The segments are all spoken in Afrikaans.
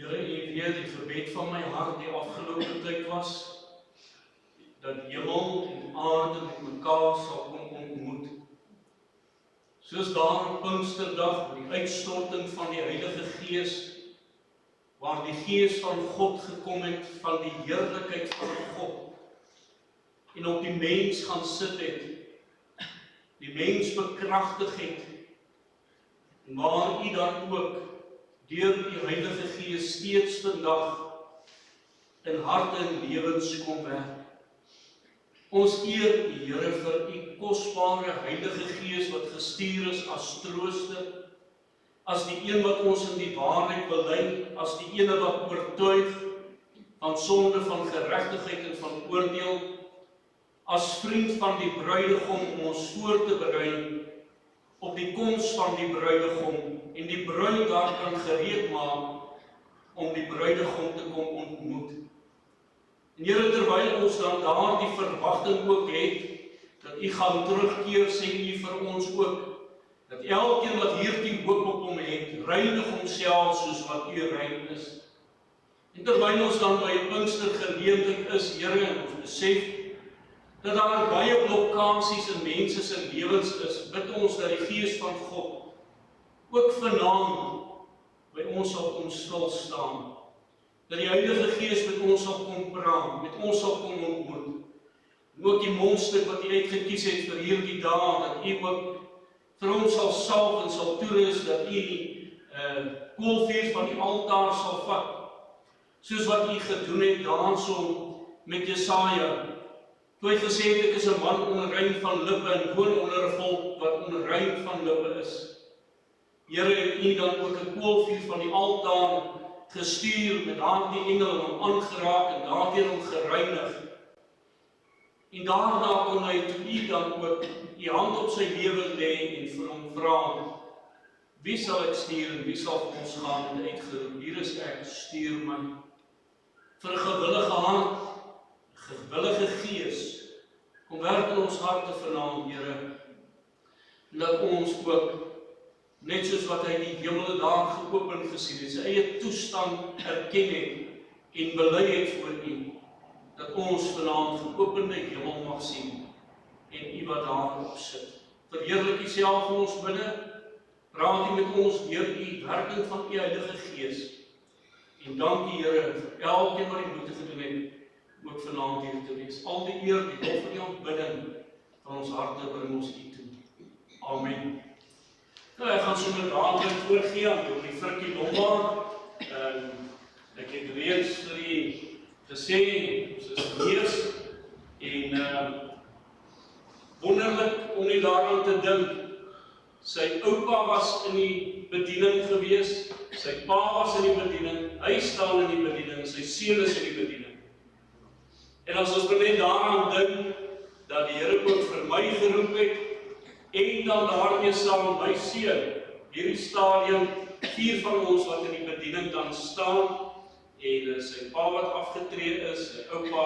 Here, U weet, die gebed van my hart die afgelope tyd was, dat hemel en aarde met mekaar sal kom ontmoet. Soos daar op Pinksterdag, die uitstorting van die Heilige Gees, waar die Gees van God gekom het, van die heerlikheid van God, en op die mens gaan sit het, die mens bekragtig het, en waar U dan ook, deur die Heilige Gees steeds vandag, in harte en lewens kom werk. Ons eer U, Here, vir U kosbare Heilige Gees wat gestuur is as trooster, as die een wat ons in die waarheid belei, as die ene wat oortuig van sonde, van geregtigheid en van oordeel, as vriend van die bruidegom om ons voor te berei op die koms van die bruidegom en die bruid daar kan gereed maak om die bruidegom te kom ontmoet. En Here, terwyl ons dan daar die verwagting ook het, dat U gaan terugkeer, sê U vir ons ook, dat elkeen wat hierdie hoop op Hom het, reinig homself soos wat U rein is. En terwyl ons dan by 'n Pinkstergeleentheid is, Here, en ons besef, dat daar baie blokkasies in mense se lewens is, bid ons dat die Gees van God ook vanaand by ons sal kom stil staan. Dat die Heilige Gees met ons sal kom praat, met ons sal kom ontmoet. En ook die mondstuk wat U uitgekies het vir hierdie dag, dat U ook vir ons sal salf en sal toerus, dat U koolvuur van die altaar sal vat, soos wat U gedoen het daarso met Jesaja. Toe hy gesê het, ek is 'n man onrein van lippe en woon onder 'n volk wat onrein van lippe is. Here, het U dan ook 'n koolvuur van die altaar gestuur met daardie engel en hom aangeraak en daardeur hom gereinig. En daarna kon hy toe U dan ook U hand op sy lewe lê en vir hom vra, wie sal ek stuur en wie sal vir ons gaan, en uitgeroep, hier is ek, stuur my. Vir 'n gewillige hart, gewillige Gees, kom werk in ons harte vanaand, Here, en dat ons ook, net soos wat hy die hemel daar geopen gesien het, sy eie toestand erken het en bely het voor U, dat ons vanaand geopende hemel mag sien en U wat daarop sit. Verheerlik U self in ons binne, praat U met ons deur U werking van U Heilige Gees. En dankie, Here, vir elkeen wat die moeite gedoen het, ook vanaand hier te wees. Al die eer, die lof en die aanbidding van ons harte bring ons U toe. Amen. Nou, ek gaan sommer dadelijk oorgee aan die Frikkie Lombard. Ek het reeds vir U gesê, ons is genees, en wonderlik om nie daaraan te dink. Sy oupa was in die bediening gewees, sy pa was in die bediening, hy staan in die bediening, sy seun is in die bediening. En as ons net daaraan dink, dat die Here ook vir my geroep het, en dan daarmee saam my seun, hierdie stadium, 4 van ons wat in die bediening dan staan, en sy pa wat afgetree is, sy oupa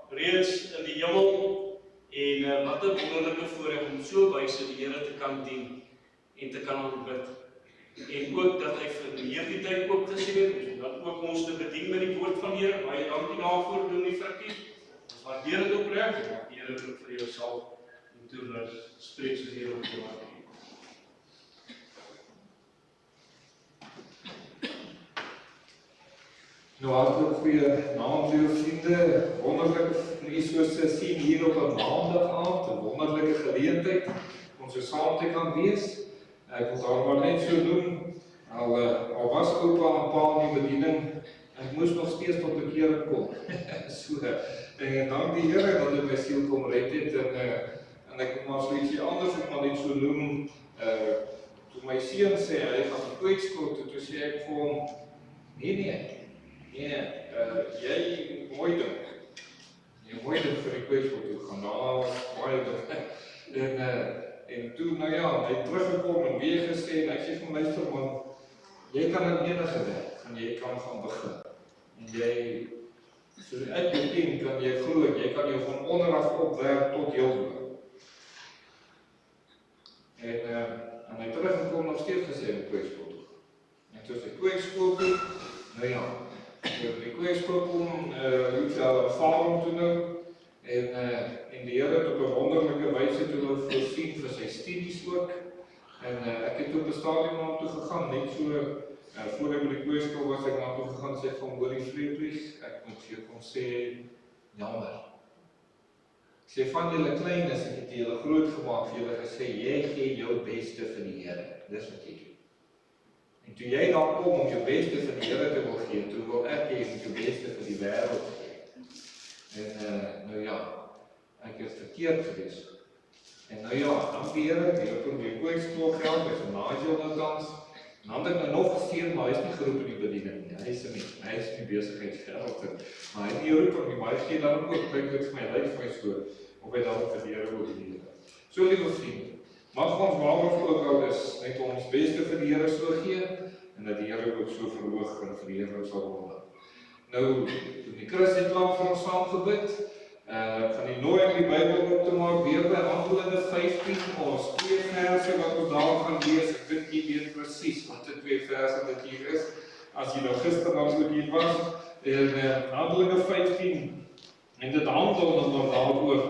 reeds in die hemel, en wat 'n wonderlike voorreg om so wyse die Here te kan dien, en te kan aanbid. En ook dat hy vir hierdie tyd ook gesê het, dat ook ons te bedien met die woord van die Here, baie dankie daarvoor, doen die Frikkie. Ons waardeer dit opreg, en waardeer dit ook vir jou sal, en toe spreek soos die Here op jou hart. Nou, hartelijk goeie naam, lieve vriende, wonderlik om u soos te sien hier op 'n maandagavond, 'n wonderlike geleentheid om so saam te kan wees. Ek wil daar maar net so doen, al was oupa en pa in die bediening, ek moes nog steeds tot bekering kom. So, en dank die Here dat hy my siel kom red het, en ek moet maar so ietsie anders ook maar net so noem, toe my seun sê, hy gaan kweekskool toe sê ek vir hom, nee, jy mooi dink. Jy mooi dink vir die kweekskool toe gaan, baie dink. En toe, nou ja, hy het teruggekom en weer gesê, en ek sê van luister man, jy kan in enige werk, en jy kan gaan begin. En jy, so uit jou 10 kan jy glo, jy kan jou van onderaf opwerk tot heel bo. En hy het teruggekom nog steeds gesê in kweekskool toe. En toe is die kweekskool toe, Nou ja, die kweekskoop kom liep al ervaring toe nou, en die Here het op 'n wonderlike wyse toe nou voorsien vir sy studies ook, en ek het op 'n stadium na hom toe gegaan, net so, voor ek by die kweekskoop was, ek na hom toe gegaan, sê ek van hoorie Friedrich, ek moet vir jou kom sê, jammer. Ek sê van julle kleines, ek het julle groot gemaak, vir julle gesê, jy gee jou beste vir die Here, dis wat jy doen. En toe jy daar kom om jou beste vir die Here te wil gee, toe wil ek jy jou beste vir die wêreld gee. En nou ja, ek is verkeerd gewees. En nou ja, dank die Here, die Here kom weer kweekskool geld, by so Nigel nogans. En dan het ek nou nog gesteen, maar hy is nie geroep in die bediening nie. Hy is in die besigheidsveld. Maar hy het nie geroep nie, maar hy gee dan ook, dink ek vir my lyf vir my so, of hy dan vir die Here wil bedien. So liewe vriende, mag ons waarof ook al is, net ons beste vir die Here so gee, en dat die Here ook so verhoog en vir die Here sal wonder. Nou, toen die Chris het lang vir ons saam gebid, gaan die nooi om die Bybel op te maak, weer by Handelinge 15, ons 2 verse wat ons daar gaan lees, ek dink nie weet presies wat die 2 verse dit hier is, as jy nou gister dan so hier was, en Handelinge 15, en dit handel nog daaroor,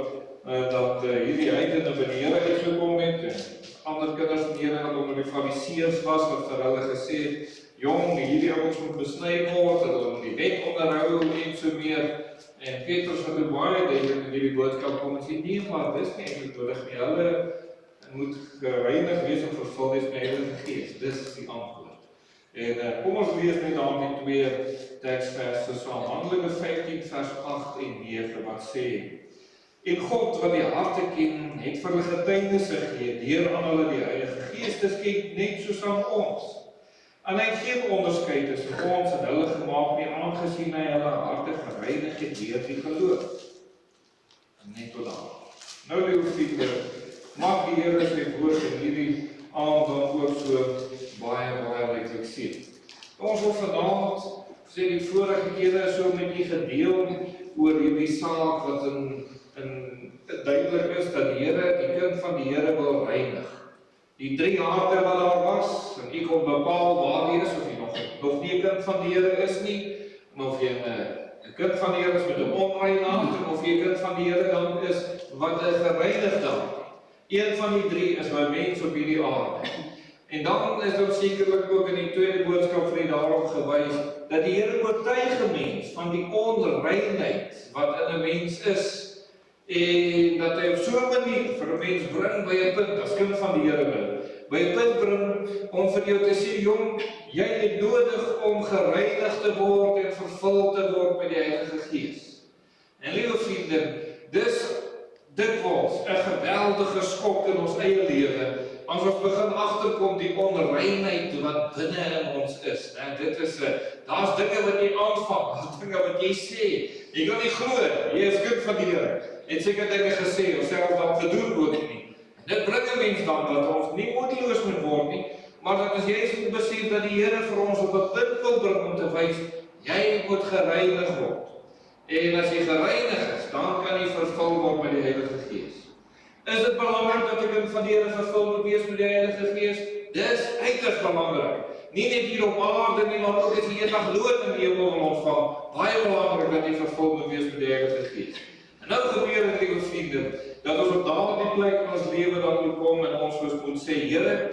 dat hierdie heidene by die Here uitgekom het, en ander kinders van die Here wat onder die Fariseërs was, wat vir hulle gesê het, jong, hierdie ouens moet besny word, hulle moet die wet onderhou en so meer, en Petrus wat baie duidelik in hierdie boodskap kom en sê, nee, maar dis nie eintlik nodig nie, hulle moet gereinig wees en vervul wees met die Heilige Gees, dis die antwoord. En kom ons lees net daar die 2 teksverse saam, Handelinge 15 vers 8 en 9, wat sê, en God wat die harte ken, het vir hulle getuienisse gegee, deur aan hulle die Heilige Gees te skenk, net soos aan ons. En hy het geen onderskeid tussen ons en hulle gemaak nie, aangesien hy hulle harte gereinig het deur die geloof. Net tot daar. Nou liewe vriende, mag die Here sy woord in hierdie aand dan ook so baie letterlik sien. Ons wil vanaand, sê die vorige kere so met u gedeel oor hierdie saak wat in duidelik is dat die Here, die kind van die Here wil reinig. Die 3 harte wat daar was, en u kon bepaal waar jy is, of jy nog nie 'n kind van die Here is nie, en of jy 'n kind van die Here is met 'n onreine hart, en of jy 'n kind van die Here dan is wat 'n gereinigde hart. Een van die 3 is my mens op hierdie aarde. En dan is dit sekerlik ook in die tweede boodskap vir die daarop gewys, dat die Here oortuig 'n mens van die onreinheid wat in 'n mens is, en dat hy op so 'n manier vir 'n mens bring by 'n punt, as kind van die Here wil, by 'n punt bring om vir jou te sê, jong, jy het nodig om gereinig te word en vervul te word met die Heilige Gees. En liewe vriende, dis dikwels 'n geweldige skok in ons eie lewe, as ons begin agterkom die onreinheid wat binne in ons is. Dit is daar's dinge wat jy aanvang, daar's dinge wat jy sê. Jy kan nie glo, jy is kind van die Here. Het seker dinge gesê, of selfs dan gedoen word nie. Dit bring 'n mens dan dat ons nie moedeloos moet word nie, maar dat ons juist moet besef dat die Here vir ons op 'n punt wil bring om te wys, jy moet gereinig word. En as jy gereinig is, dan kan jy vervul word met die Heilige Gees. Is dit belangrik dat 'n kind van die Here vervul moet wees met die Heilige Gees? Dis uiters belangrik. Nie net hier op aarde nie, maar ook as jy eendag loon in die hemel wil ontvang. Baie belangrik dat jy vervul moet wees met die Heilige Gees. En nou gebeur dit, liewe vriende, dat ons op daardie plek in ons lewe dan moet kom en ons moet sê, Here,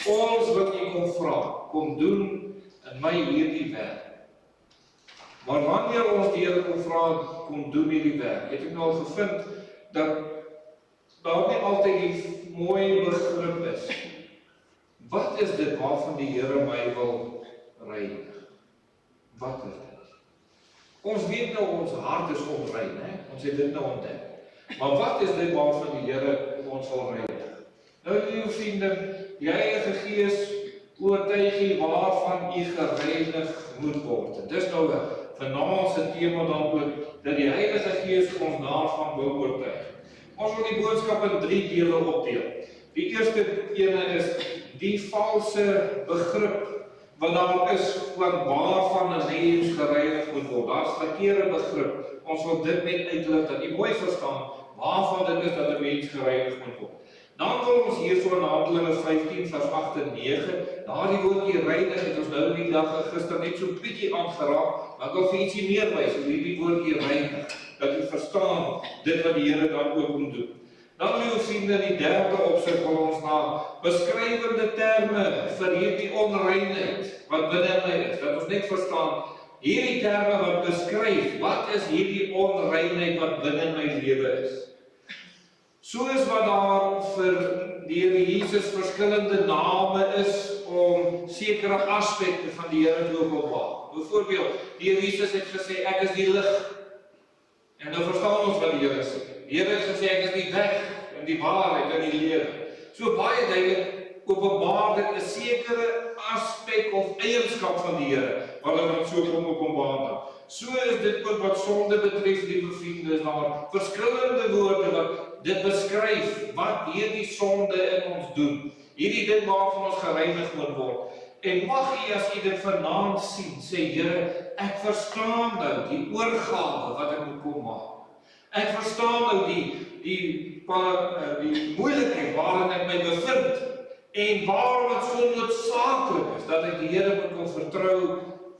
ons wat U kom vra, kom doen in my hierdie werk. Maar wanneer ons die Here kom vra, kom doen hierdie werk, het ek nou al gevind dat daar nie altyd die mooi begrip is. Wat is dit waarvan die Here my wil reinig? Wat is dit? Ons weet nou ons hart is onrein, ons het dit nou ontdek. Maar wat is dit waarvan die Here ons wil reinig? Nou, liewe vriende, die Heilige Gees oortuig u waarvan u gereinig moet word. Dis nou vanaand se tema dan ook, dat die Heilige Gees ons daarvan wil oortuig. Ons wil die boodskap in 3 dele opdeel. Die eerste ene is die valse begrip wat daar is van waarvan 'n mens gereinig moet word. Daar's verkeerde begrip. Ons wil dit net uitlig dat jy mooi verstaan waarvan dit is dat 'n mens gereinig moet word. Dan wil ons hier so in Handelinge 15 vers 8 en 9, daardie woordjie reinig het ons nou die dag gister net so bietjie aangeraak, maar ek wil vir ietsie meer wys oor hierdie woordjie reinig, dat jy verstaan dit wat die Here dan ook moet doen. Dan wil ons sien in die derde opsig wil ons na beskrywende terme vir hierdie onreinheid wat binne my is, dat ons net verstaan hierdie terme wat beskryf, wat is hierdie onreinheid wat binne my lewe is. Soos wat daar vir die Here Jesus verskillende name is om sekere aspekte van die Here te openbaar. Byvoorbeeld, die Here Jesus het gesê, ek is die lig. En nou verstaan ons wat die Here sê. Die Here het gesê, ek is die weg en die waarheid en die lewe. So baie duidelik openbaar dit 'n sekere aspek of eienskap van die Here, wat hulle dan so kom openbaar dan. So is dit ook wat sonde betref, liewe vriende, is daar verskillende woorde wat dit beskryf, wat hierdie sonde in ons doen. Hierdie ding waarvan ons gereinig moet word. En mag jy as jy dit vanaand sien, sê Here, ek verstaan nou die oorgawe wat ek moet kom maak. Ek verstaan nou die moeilikheid waarin ek my bevind, en waarom het so noodsaaklik is, dat ek die Here moet kon vertrou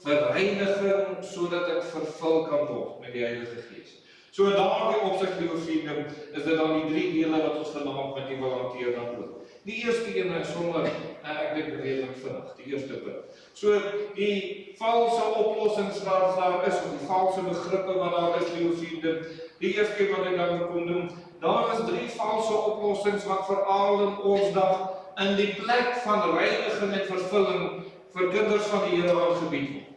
vir reiniging, sodat ek vervul kan word met die Heilige Gees. So in daardie opsig, liewe vriende, is dit dan die drie dele wat ons vanaand met u wil hanteer dan ook. Die eerste een is sonder, ek dink redelik vinnig, die eerste punt. So die valse oplossings wat daar is, of die valse begrippe wat daar is, liewe vriende, die eerste wat ek dan kon doen, daar is 3 valse oplossings wat veral in ons dag in die plek van reiniging en vervulling vir kinders van die Here aangebied word.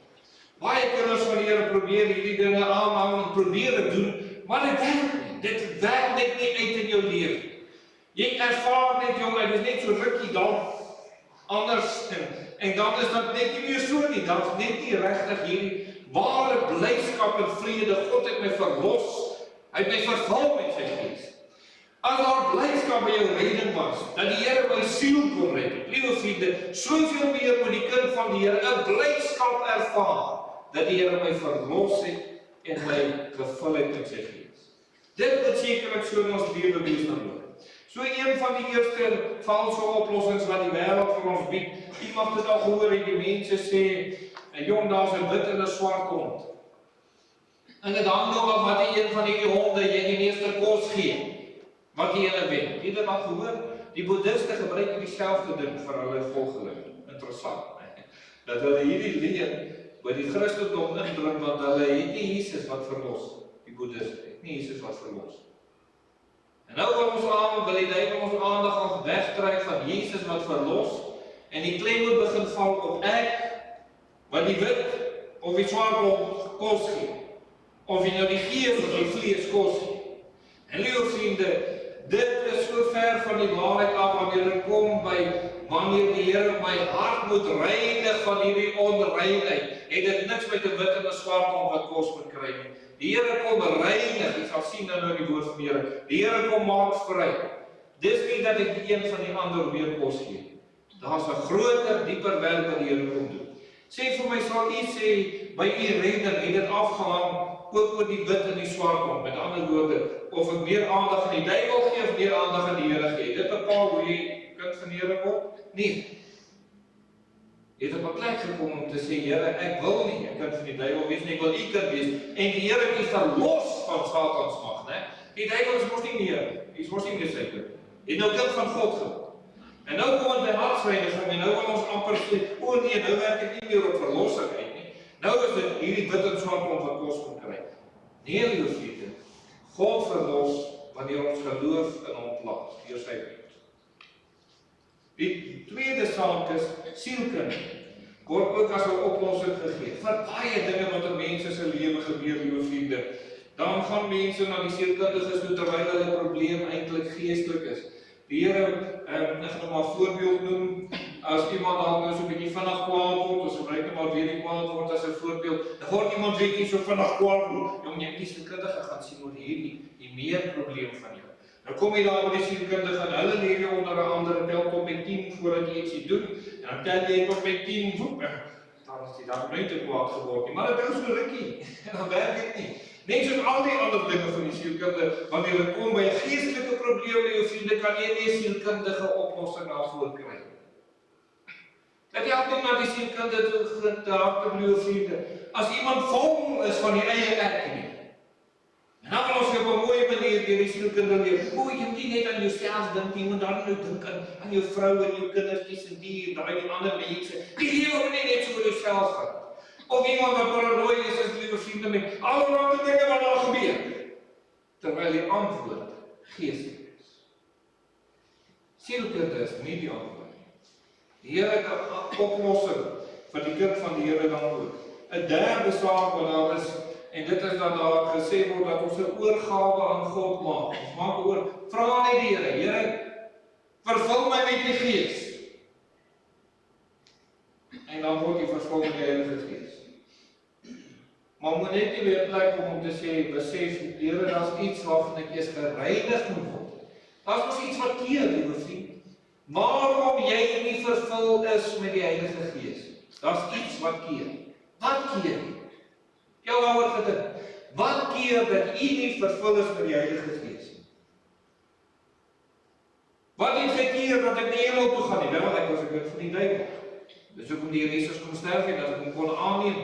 Baie kinders van die Here probeer hierdie dinge aanhou en probeer dit doen, maar dit werk nie. Dit werk net nie uit in jou lewe. Jy ervaar net, jong, dit is net so rukkie dan anders en dan is dat net nie meer so nie. Dat is net nie regtig hierdie ware blydskap en vrede. God het my verlos. Hy het my vervul met sy Gees. As daar blydskap by jou redding was, dat die Here my siel kon red, liewe vriende, soveel meer moet die kind van die Here 'n blydskap ervaar, dat die Here my verlos het en my gevul het met sy Gees. Dit moet sekerlik so in ons lewe wees dan ook. So een van die eerste valse oplossings wat die wêreld vir ons bied, jy mag dit al gehoor het, die mense sê, jong, daar's 'n wit en 'n swart hond. En dit hang nou af wat een van die honde jy die meeste kos gee. Wat die ene wen. Het jy dit al gehoor? Die boeddhiste gebruik dieselfde ding vir hulle volgelinge. Interessant, dat hulle hierdie leer by die Christendom indring, want hulle het nie Jesus wat verlos. Die boeddhiste het nie Jesus wat verlos. En nou wil die duiwel ons aandag af wegtrek van Jesus wat verlos, en die klem moet begin val op ek, wat die wit of die swart hond kos gee, of jy nou die gees of die vlees kos gee. En liewe vriende, dit is so ver van die waarheid af wanneer dit kom by wanneer die Here my hart moet reinig van hierdie onreinheid. Het dit niks met 'n wit en 'n swart hond wat kos moet kry nie. Die Here kom reinig, jy sal sien nou in die woord van die Here. Die Here kom maak vry. Dis nie dat ek die een van die ander weer kos gee. Daar's 'n groter, dieper werk wat die Here kom doen. Sê vir my, sal u sê by u redding het dit afgehang ook oor die wit en die swart hond, met ander woorde, of ek meer aandag aan die duiwel gee of meer aandag aan die Here gee. Dit bepaal hoe jy kind van die Here word? Nee. Jy het op 'n plek gekom om te sê, Here, ek wil nie 'n kind van die duiwel wees nie, ek wil u kind wees. En die Here het u verlos van Satans mag, né? Die duiwel is mos nie meer, hy's mos nie meer sy kind. Hy het nou kind van God geword. En nou kom ons by hartsreiniging en nou wil ons amper sê, o nee, nou werk ek nie meer op verlossing uit nie. Nou is dit hierdie wit en swart hond wat kos moet kry. Nee, liewe vriende, God verlos wanneer ons geloof in hom plaas, deur sy wet. Die tweede saak is sielkunde. Word ook as 'n oplossing gegee vir baie dinge wat in mense se lewe gebeur, liewe vriende. Dan gaan mense na die sielkundiges toe terwyl hulle probleem eintlik geestelik is. Die Here, ek gaan maar 'n voorbeeld noem, as iemand dalk nou so 'n bietjie vinnig kwaad word, ons gebruik net maar weer die kwaad word as 'n voorbeeld, dan word iemand bietjie so vinnig kwaad word, jong, jy moet die sielkundige gaan sien oor die meer probleem van jou. Nou kom jy daar by die sielkundige en hulle leer jou onder 'n ander tel tot met 10 voordat jy ietsie doen, en dan tel jy tot met 10, dan is jy daar nooit te kwaad geword nie, maar dit hou so rukkie, en dan werk dit nie. Net soos al die ander dinge van die sielkunde, wanneer dit kom by 'n geestelike probleem, jou vriende, kan jy nie 'n sielkundige oplossing daarvoor kry. Dat jy altyd na die sielkunde toe te hardloop, jou vriende. As iemand vol is van die eie ek nie. En dan wil ons op 'n mooi manier deur die sielkunde leer. O, jy moet nie net aan jouself dink, jy moet dan nou dink aan jou vrou en jou kindertjies en die ander mense. Die lewe moet nie net so oor jouself gaan. Of iemand wat paranoïe is liewe vriende met allerlei dinge wat daar gebeur. Terwyl die antwoord geestelik is. Sielkunde is nie die antwoord nie. Die Here het 'n oplossing vir die kind van die Here dan ook. 'n derde saak wat daar is, en dit is dat daar gesê word dat ons 'n oorgawe aan God maak. Ons maak oor, vra net die Here, Here, vervul my met die Gees. En dan word jy vervul met die Heilige Gees. Maar moet net nie weer plek om te sê, besef, Here, daar's iets waarvan ek eers gereinig moet word. Daar's mos iets wat keer, liewe vriend. Waarom jy nie vervul is met die Heilige Gees? Daar's iets wat keer. Wat keer? Jou waaroor gedink. Wat keer dat u nie vervul is met die Heilige Gees? Wat het gekeer dat ek nie hemel toe gaan nie? Wel, ek was 'n kind van die duiwel. Dis hoekom die Here Jesus kom sterf het, dat ek hom kon aanneem.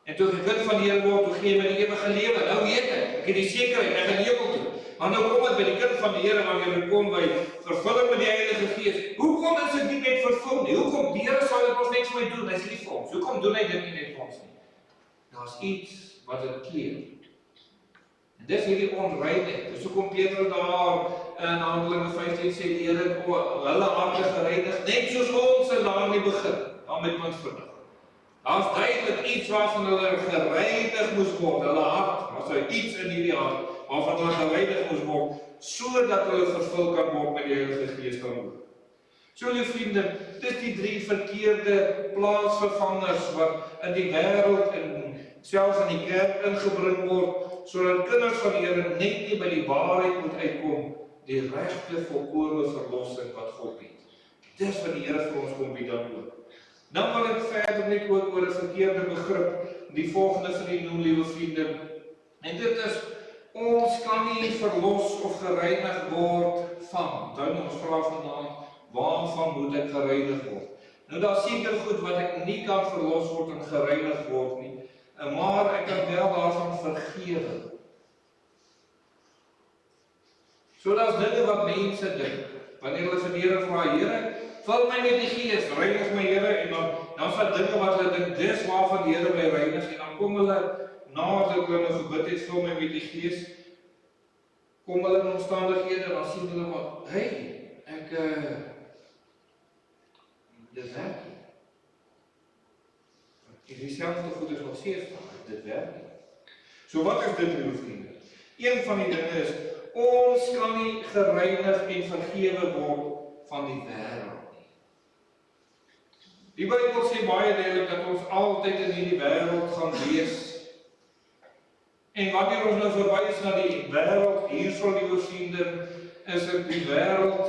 En toe ek 'n kind van die Here word, toe gee hy my die ewige lewe. Nou weet ek het die sekerheid, ek gaan hemel toe. Maar nou kom dit by die kind van die Here, wanneer dit kom by vervulling met die Heilige Gees. Hoekom is dit nie net vervul nie? Hoekom? Die Here sal dit ons net vir my doen, hy is lief vir ons. Hoekom doen hy dit nie net vir ons nie? Daar's iets wat dit keer. En dis hierdie onreinheid. Dis hoekom Petrus daar in Handelinge 15 sê, die Here het hulle harte gereinig, net soos ons in daardie begin, dan met ons vandag. Daar's duidelik iets waarvan hulle gereinig moes word, hulle hart, maar so iets in hierdie hart, waarvan hulle gereinig moes word, sodat hulle vervul kan word met die Heilige Gees dan ook. So, lieve vriende, dis die 3 verkeerde plaatsvervangers wat in die wêreld en selfs in die kerk ingebring word, sodat kinders van die Here net nie by die waarheid moet uitkom, die regte volkome verlossing wat God bied. Dis wat die Here vir ons kom bied dan ook. Nou wil ek verder net ook oor 'n verkeerde begrip, die volgende van die noem, liewe vriende. En dit is, ons kan nie verlos of gereinig word van. Dan ons vra vanaand, waarvan moet ek gereinig word? Nou daar seker goed wat ek nie kan verlos word en gereinig word nie, maar ek kan wel daarvan vergewe. So daar's dinge wat mense dink, wanneer hulle vir die Here vra, Here, vul my met die Gees, reinig my Here, en dan is daar dinge wat hulle dink, dis waarvan die Here my reinig, en dan kom hulle, nadat hulle nou gebid het, vul my met die Gees, kom hulle in omstandighede, en dan sien hulle maar, hey, dit werk nie. Dieselfde goed is nog steeds van, dit werk nie. So wat is dit, lieve vriende? Een van die dinge is, ons kan nie gereinig en vergewe word van die wêreld nie. Die Bybel sê baie duidelik dat ons altyd in hierdie wêreld gaan wees. En wanneer ons nou verby is na die wêreld, hierso, lieve vriende, is dit die wêreld,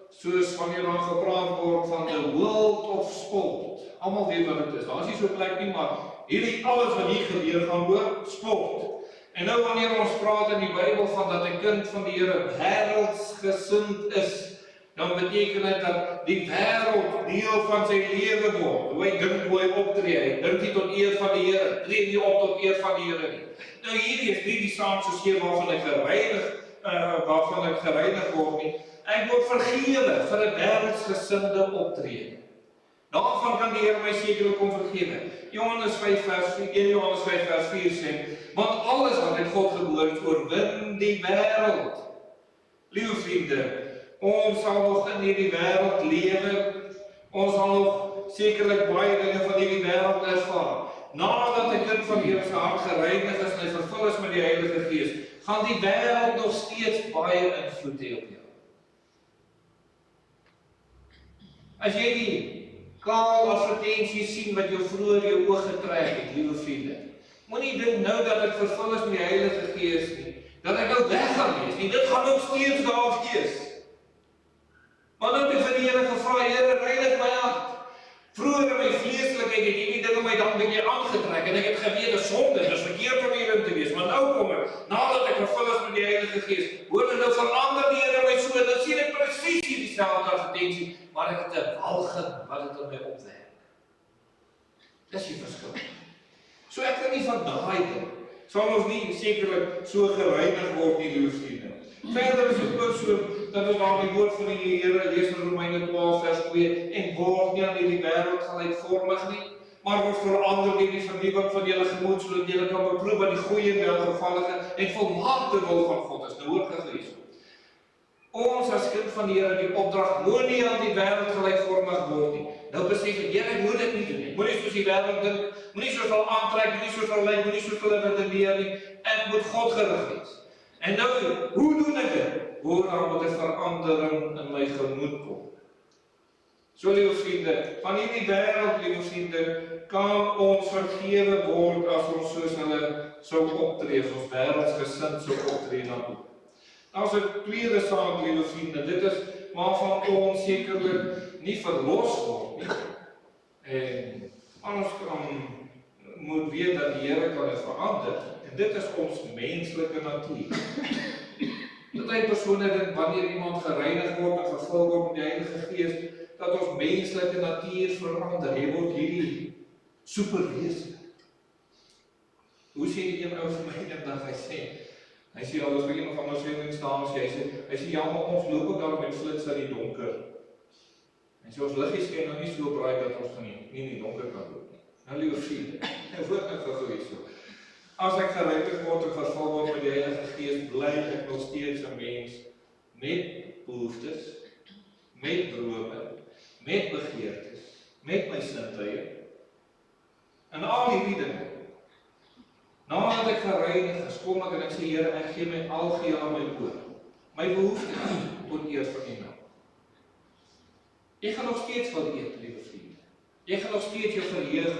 soos wanneer daar gepraat word van the world of sport. Almal weet wat dit is. Daar is nie so plek nie, maar hierdie alles wat hier gebeur gaan oor sport. En nou wanneer ons praat in die Bybel van dat 'n kind van die Here wêreldsgesind is, dan beteken dit dat die wêreld deel van sy lewe word. Hoe hy dink, hoe hy optree, hy dink nie tot eer van die Here, tree nie op tot eer van die Here nie. Nou hierdie is nie die saam soos hier waarvan ek gereinig word nie. Ek word vergewe vir 'n wêreldsgesinde optrede. Daarvan kan die Here my sekerlik kom vergewe. Johannes 5 vers 4 sê, want alles wat uit God gebore is, oorwin die wêreld. Liewe vriende, ons sal nog in hierdie wêreld lewe, ons sal nog sekerlik baie dinge van hierdie wêreld ervaar. Nadat 'n kind van die Here se hart gereinig is en hy vervul is met die Heilige Gees, gaan die wêreld nog steeds baie invloed hê op jou. As jy die kaal advertensies sien wat jou vroeër jou oog getrek het, liewe vriende, moenie dink nou dat ek vervul is met die Heilige Gees nie, dat ek nou weg gaan wees nie, dit gaan nog steeds daar wees. Maar nou het ek vir die Here gevra, Here, reinig my hart. Vroeër in my vleeslikheid het hierdie dinge my dan 'n bietjie aangetrek en ek het geweet, dis sonde, dis verkeerd om hierin te wees, maar nou kom dit in my opwerk. Dis die verskil. So ek kan nie van daai ding, sal ons nie sekerlik so gereinig word nie, liewe vriende. Verder is dit ook so, dat ons daar die woord van die Here lees in Romeine 12 vers 2, en word nie aan hierdie wêreld gelykvormig nie, maar word verander deur die vernuwing van julle gemoed, sodat julle kan beproef wat die goeie, welgevallige en volmaakte wil van God is. Nou hoor gou hierso. Ons as kind van die Here, die opdrag, moenie aan die wêreld gelykvormig word nie. Nou besef ek, Here, ek moet dit nie doen nie. Moenie soos die wêreld dink, moenie soos hulle aantrek, moenie soos hulle lyk, moenie soos hulle redeneer nie. Ek moet God gerig wees. En nou, hoe doen ek dit? Hoe daar moet 'n verandering in my gemoed kom. So, liewe vriende, van hierdie wêreld, liewe vriende, kan ons vergewe word as ons soos hulle sou optree, as ons wêreldsgesind sou optree dan ook. Nou, as 'n tweede saak, liewe vriende, dit is waarvan ons sekerlik nie verlos word nie. En ons moet weet dat die Here kan dit verander, en dit is ons menslike natuur. Party persone dink wanneer iemand gereinig word en vervul word met die Heilige Gees, dat ons menslike natuur verander. Jy word hierdie superwese. Hoe sê die een ou vir my eendag, hy sê al is by een of ander sendingstasie, hy sê ja, maar ons loop ook daar met flits in die donker. En so ons liggies skyn nou nie so braai dat ons nie in die donker kan loop nie. Nou liewe vriende, ek word net gegooi so. As ek gereinig word en vervul word met die Heilige Gees, bly ek nog steeds 'n mens met behoeftes, met drome, met begeertes, met my sintuie, en al hierdie dinge. Nadat ek gereinig is, kom ek en ek sê, Here, ek gee my algeheel aan my oor. My behoeftes tot eer van U naam. Jy gaan nog steeds wil eet, liewe vriende. Jy gaan nog steeds jou verheug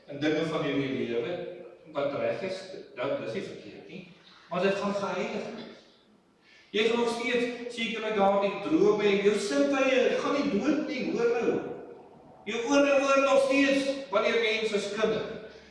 in dinge van hierdie lewe, wat reg is, dit is nie verkeerd nie, maar dit gaan geheilig. Jy gaan nog steeds sekerlik daardie drome en jou sintuie gaan nie dood nie, hoor nou. Jou ore hoor nog steeds wanneer mense skinder.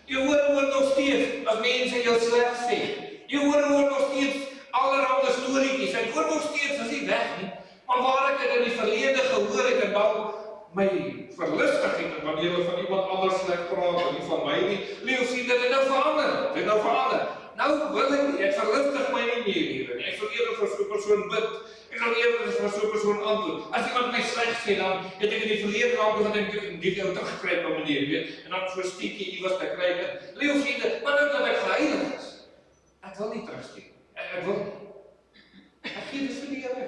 Jou ore hoor nog steeds as mense jou sleg sê. Jou ore hoor nog steeds allerhande storieetjies. Hy hoor nog steeds, is nie weg nie. Maar waar ek dit in die verlede gehoor het en dan my verlustigheid en wanneer hulle van iemand anders sleg praat en nie van my nie, liewe vriende, dit nou verander. Dit nou verander. Nou wil ek nie, ek verlustig my nie meer hier nie. Ek sal eerder vir so 'n persoon bid. Ek sal eerder vir so 'n persoon antwoord. As iemand my sleg sê, dan het ek in die verlede raak toe gedink ek die ou teruggekry op 'n manier, weet, en dan so 'n stietjie iewers te kry. Liewe vriende, maar nou dat ek geheilig is, ek wil nie terugsteek. Ek wil nie. Ek gee dit vir die Here.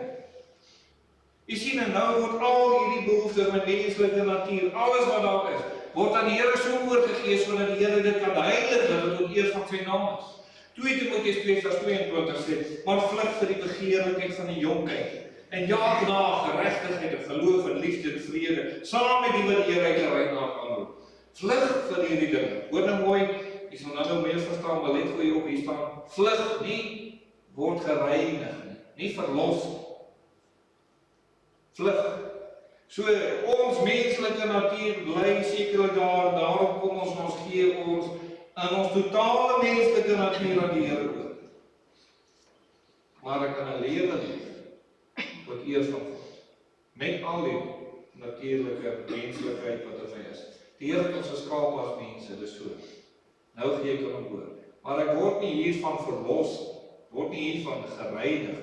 Jy sien, en nou word al hierdie behoeftes met menslike natuur, alles wat daar is, word aan die Here so oorgegee, sodat die Here dit kan heilig, dat dit tot eer van sy naam is. 2 Timoteus 2 vers 22 sê, maar vlug vir die begeerlikheid van die jonkheid, en jaag na geregtigheid en geloof en liefde en vrede, saam met die wat die Here uit die reinaar aanroep. Vlug vir hierdie dinge. Hoor nou mooi, jy sal nou meer verstaan, maar let goeie op hier staan, vlug nie, word gereinig nie verlos nie. Vlug. So, ons menslike natuur bly sekerlik daar, daarom kom ons gee ons in ons totale menslike natuur aan die Here oor. Maar ek kan 'n lewe leef wat eer van God, met al die natuurlike menslikheid wat in my is. Die Here het ons geskaap as mense, dis so. Nou gee ek hom oor. Maar ek word nie hiervan verlos, word nie hiervan gereinig,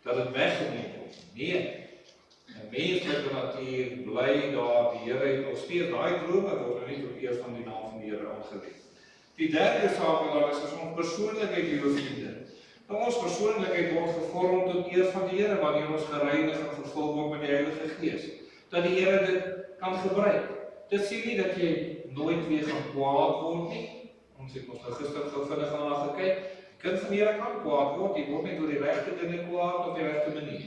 dat dit weggeneem word. Nee. 'n menslike natuur bly daar, die Here het ons steeds daai drome word nie tot eer van die naam van die Here aangewend. Die derde saak wat daar is ons persoonlikheid, liewe vriende. Nou ons persoonlikheid word gevorm tot eer van die Here wanneer ons gereinig en vervul word met die Heilige Gees. Dat die Here dit kan gebruik. Dit sê nie dat jy nooit weer gaan kwaad word nie. Ons het ons nou gister vinnig daarna gekyk. Kind van die Here kan kwaad word, jy word net oor die regte dinge kwaad op die regte manier.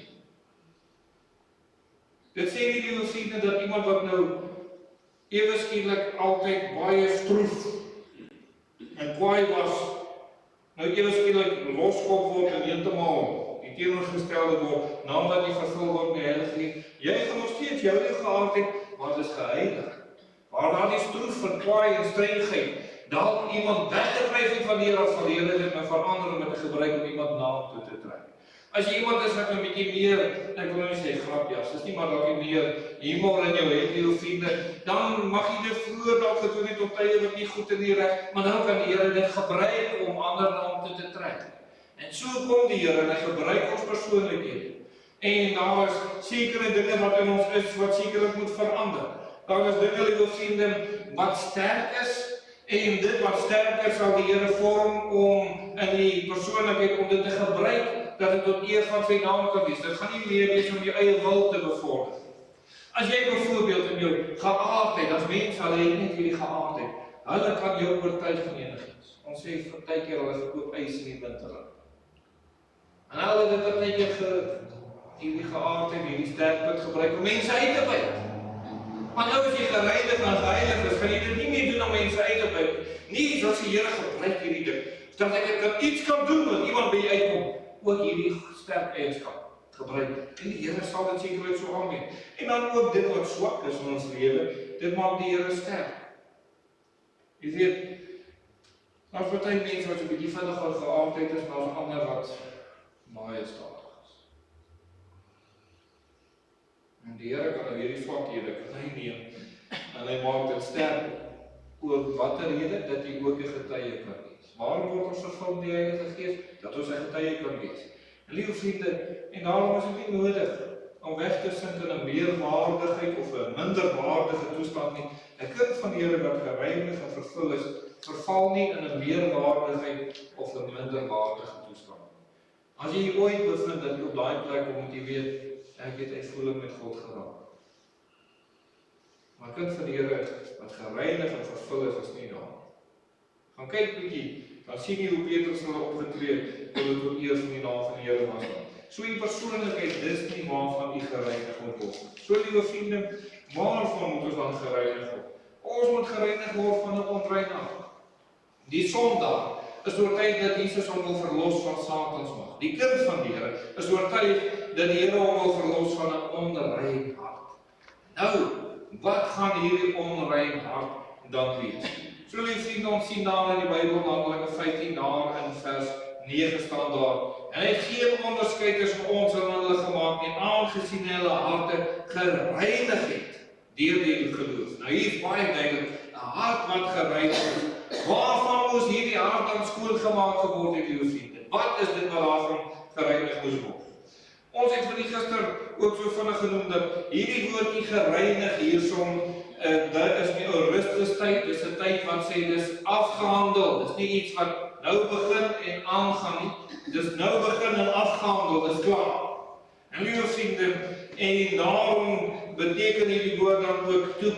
Dit sê nie, liewe vriende, dat iemand wat nou ewe skielik altyd baie stroef en kwaai was, nou ewe skielik loskop word en heeltemal die teenoorgestelde word, nadat jy vervul word met die Heilige Gees. Jy gaan nog steeds jou geaardheid, maar dit is geheilig. Waar daar die stroef van kwaai en strengheid, dalk iemand weggedryf het van die Here of verlede het, en verander met 'n gebruik om iemand na toe te trek. As jy iemand is wat 'n bietjie meer, ek wil nou nie sê grapjas, dis nie maar dalk meer humor in jou het, jou vriende, dan mag jy dit vroeër dalk gedoen het op tye wat nie goed en nie reg, maar dan kan die Here dit gebruik om ander na hom toe te trek. En so kom die Here en hy gebruik ons persoonlikhede. En daar is sekere dinge wat in ons is wat sekerlik moet verander. Daar is dinge, liewe vriende, wat sterk is. En dit wat sterker sal die Here vorm om in die persoonlikheid om dit te gebruik, dat dit tot eer van sy naam kan wees. Dit gaan nie meer wees om jou eie wil te bevorder. As jy byvoorbeeld in jou geaardheid, as mense hulle het net hierdie geaardheid, hulle kan jou oortuig van enigiets. Ons sê partykeer hulle verkoop ys in die winter. En hulle het dit partykeer hierdie geaardheid, hierdie sterkpunt gebruik om mense uit te byt. Maar nou as jy gereinig en geheilig is, kan jy dit nie meer doen om mense uit te byt. Nie as die Here gebruik hierdie ding, dat ek iets kan doen wat iemand by jy uitkom, ook hierdie sterk eienskap gebruik. En die Here sal dit sekerlik so aanneem. En dan ook dit wat swak is in ons lewe, dit maak die Here sterk. Jy weet, daar is party mense wat 'n bietjie vinniger geaardheid is, maar daar's ander wat baie stadig is. En die Here kan nou hierdie swakhede neem en hy maak dit sterk. Oor watter rede? Dat jy ook 'n getuie kan wees. Waarom word ons vervul met die Heilige Gees? Dat ons 'n getuie kan wees. En liewe vriende, en daarom is dit nie nodig om weg te sink in 'n meerwaardigheid of 'n minderwaardige toestand nie. 'n Kind van die Here wat gereinig en vervul is, verval nie in 'n meerwaardigheid of 'n minderwaardige toestand. As jy ooit bevind dat jy op daai plek kom, moet jy weet, ek het uitvoering met God geraak. Maar 'n kind van die Here wat gereinig en vervul is nie daar. Gaan kyk bietjie, dan sien jy hoe Petrus hulle opgetree het, hoe dit tot eer van die naam van die Here was. So die persoonlikheid, dis nie waarvan u gereinig moet word. So liewe vriende, waarvan moet ons dan gereinig word? Ons moet gereinig word van 'n onrein hart. Die Sondag is oortuig dat Jesus hom wil verlos van Satans mag. Die kind van die Here is oortuig dat die Here hom wil verlos van 'n onrein hart. Nou, wat gaan hierdie onrein hart dan wees? So lief vriende, ons sien daar in die Bybel, Handelinge 15 daar in vers 9 staan daar. En hy het geen onderskeid tussen ons en hulle gemaak nie, aangesien hulle harte gereinig het deur die geloof. Nou hier is baie duidelik, 'n hart wat gereinig is. Waarvan moes hierdie hart dan skoon gemaak geword het, lieve vriende? Wat is dit wat daarvan gereinig moes word? Ons het vir die gister ook so vinnig genoem dat hierdie woordjie gereinig hierson, dit is nie 'n rustustyd, dis 'n tyd wat sê dis afgehandel. Dis nie iets wat nou begin en aangaan nie. Dis nou begin en afgehandel, dis klaar. En lieve vriende, en daarom beteken hierdie woord dan ook to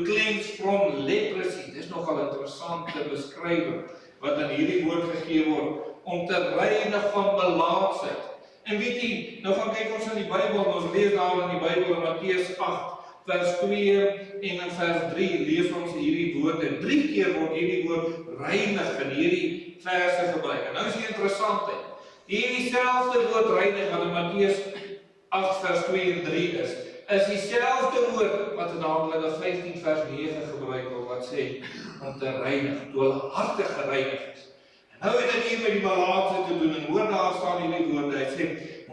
cleanse from leprosy. Dis nogal 'n interessante beskrywing wat aan hierdie woord gegee word, om te reinig van melaatsheid. En weet jy, nou gaan kyk ons in die Bybel, ons lees daar in die Bybel in Matteus 8, vers 2 en in vers 3 lees ons hierdie woord, en 3 keer word hierdie woord reinig in hierdie verse gebruik. En nou is die interessantheid, hierdie selfde woord reinig wat in Matteus 8 vers 2 en 3 is dieselfde woord wat in Handelinge 15 vers 9 gebruik word, wat sê om te reinig, toe hulle harte gereinig is. Nou het dit hier met die malaatse te doen, en hoor daar staan hierdie woorde, hy sê,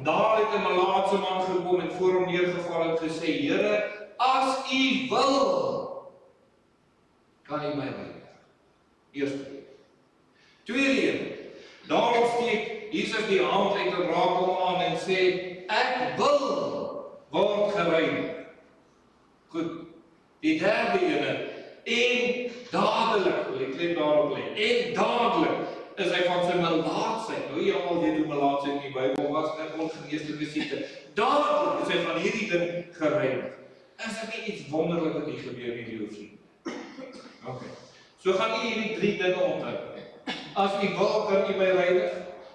daar het 'n malaatse man gekom en voor hom neergeval en gesê, Here, as u wil, kan u my reinig. Eerste. Tweede een, daarop steek Jesus die hand uit en raak hom aan en sê, ek wil word gereinig. Goed. Die derde ene, en dadelik, wil ek klem daarop lê, en dadelik, is hy van sy melaatsheid. Nou jy almal weet hoe melaatsheid in die Bybel was, net ongeneeslike siekte. Dadelik is hy van hierdie ding gereinig. Is dit nie iets wonderlik wat hier gebeur nie, liewe vriende? Okay. So gaan jy hierdie 3 dinge onthou. As jy wil, kan jy my reinig.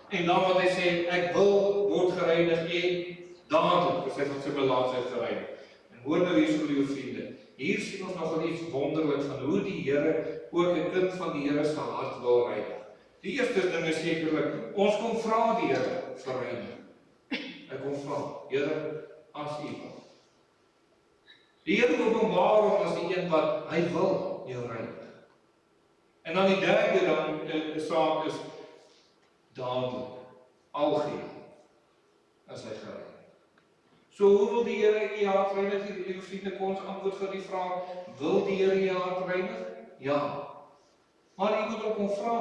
En dan wat hy sê, ek wil word gereinig, en dadelik is hy van sy melaatsheid gereinig. En hoor nou hierso, liewe vriende, hier sien ons nogal iets wonderlik van hoe die Here ook 'n kind van die Here se hart wil reinig. Die eerste ding is sekerlik, ons kom vra die Here vir reinig. Ek kom vra, Here, as u wil. Die Here openbaar hom as die een wat hy wil jou reinig. En dan die derde saak is dadelik, algeheel. is hy gereinig. So hoe wil die Here u hart reinig? Liewe vriende, kom ons antwoord vir die vraag, wil die Here u hart reinig? Ja. Maar jy moet ook om vra.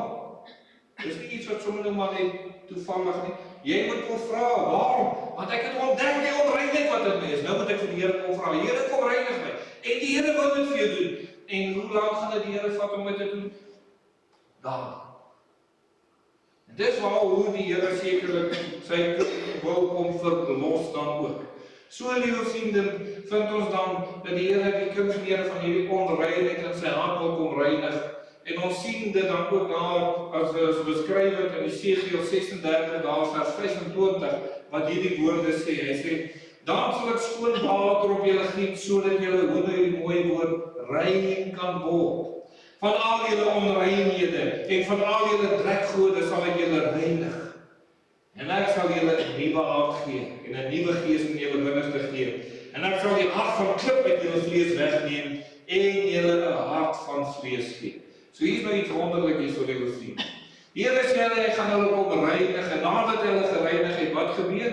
Dis nie iets wat sommer nou maar net toevallig nie. Jy moet kom vra, waarom? Want ek het ontdek die onreinheid wat in my is. Nou moet ek vir die Here kom vra, Here kom reinig my. En die Here wil dit vir jou doen. En hoe lank gaan dit die Here vat om dit te doen? Daar. En dis waar hoe die Here sekerlik sy wil kom verlos dan ook. So liewe vriende, vind ons dan dat die Here die kinders van hierdie onreinheid in sy hart wil kom reinig. En ons sien dit dan ook daar as beskryf het in Esegiel 36 daar vers 25 wat hierdie woorde sê. Hy sê: "Dan sal ek skoon water op julle giet sodat julle onder die mooi woord rein kan word. Van al julle onreinhede en van al julle drekgode sal ek julle reinig. En ek sal julle 'n nuwe hart gee en 'n nuwe gees in julle binneste gee. En ek sal die hart van klip uit julle vlees wegneem en julle 'n hart van vlees gee." So hier is nou iets wonderlik hier so liewe vriende. Die Here sê hy gaan hulle kom reinig en nadat hulle gereinig het, wat gebeur?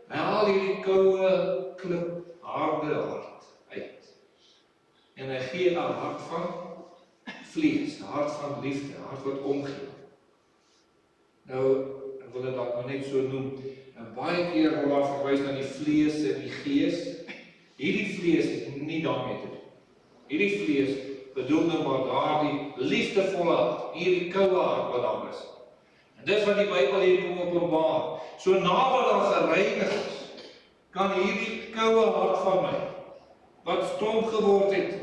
Hy haal hierdie koue, klip, harde hart uit. En hy gee 'n hart van vlees, 'n hart van liefde, 'n hart wat omgee. Nou, ek wil dit dalk maar net so noem. En baie keer word daar verwys na die vlees en die gees. Hierdie vlees het nie daarmee te doen. Hierdie vlees bedoel nou maar daardie liefdevolle hart, hierdie koue hart wat daar is. En dis wat die Bybel hier kom openbaar. So nadat daar gereinig is, kan hierdie koue hart van my, wat stom geword het